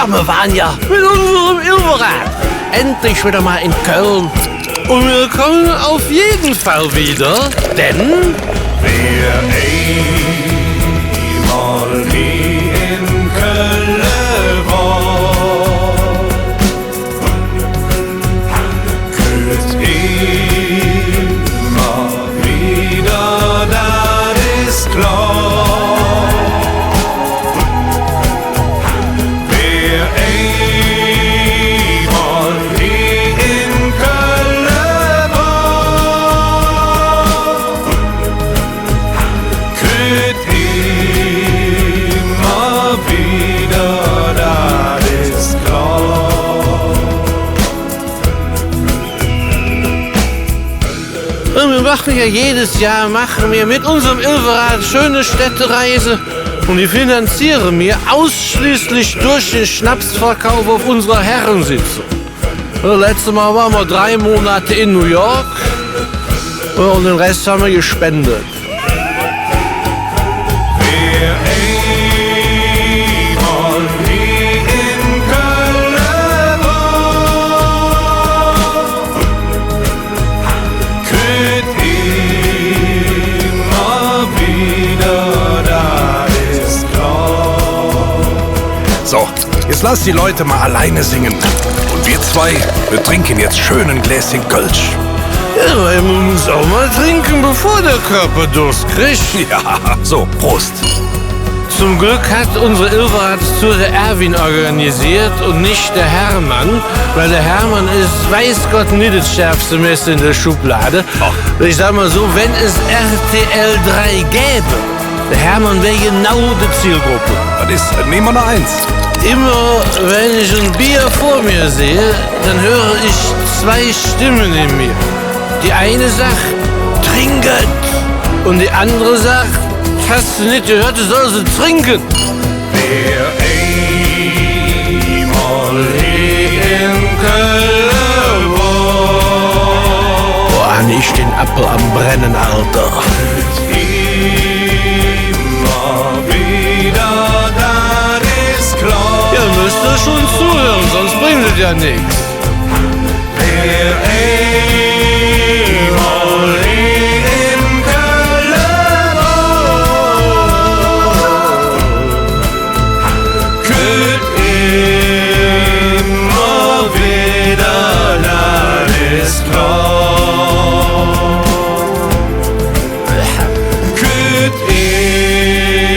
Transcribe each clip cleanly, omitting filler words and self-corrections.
Ja, wir waren ja mit unserem Ilverrad endlich wieder mal in Köln. Und wir kommen auf jeden Fall wieder, denn wer einmal wie in Köln war, kürt immer wieder, das ist klar. Wer einmal wie in Köln war, kürt immer wieder, das ist klar. und wir machen ja jedes Jahr mit unserem Ilverrad schöne Städtereise. Und die finanzieren wir ausschließlich durch den Schnapsverkauf auf unserer Herrensitzung. Letztes Mal waren wir 3 Monate in New York und den Rest haben wir gespendet. Wer einmal wie in Köln war, kürt immer wieder, das ist klar. So, jetzt lass die Leute mal alleine singen. Und wir zwei, wir trinken jetzt schön ein Gläschen Kölsch. Ja, wir müssen auch mal trinken, bevor der Körper Durst kriegt. Ja, so, Prost. Zum Glück hat unsere Ilverradstour der Erwin organisiert und nicht der Hermann, weil der Hermann ist, weiß Gott, nicht das schärfste Messer in der Schublade. Ich sag mal so, wenn es RTL 3 gäbe, der Hermann wäre genau die Zielgruppe. Das ist Nehmer 1. Immer wenn ich ein Bier vor mir sehe, dann höre ich 2 Stimmen in mir. Die eine sagt, trinken. Und die andere sagt, hast du nicht gehört, du sollst trinken. Wer einmal in Köln war, Boah, nicht den Apfel am Brennen, Alter. immer wieder, das ist klar. Ihr müsst ihr schon zuhören, sonst bringt es ja nichts. Wer einmal in Köln war, kürt immer wieder, das ist klar. Kürt immer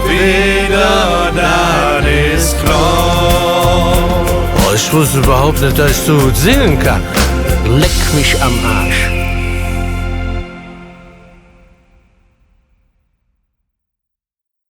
wieder, das ist klar. Oh, ich wusste überhaupt nicht, dass ich so gut singen kann. Leck mich am Arsch.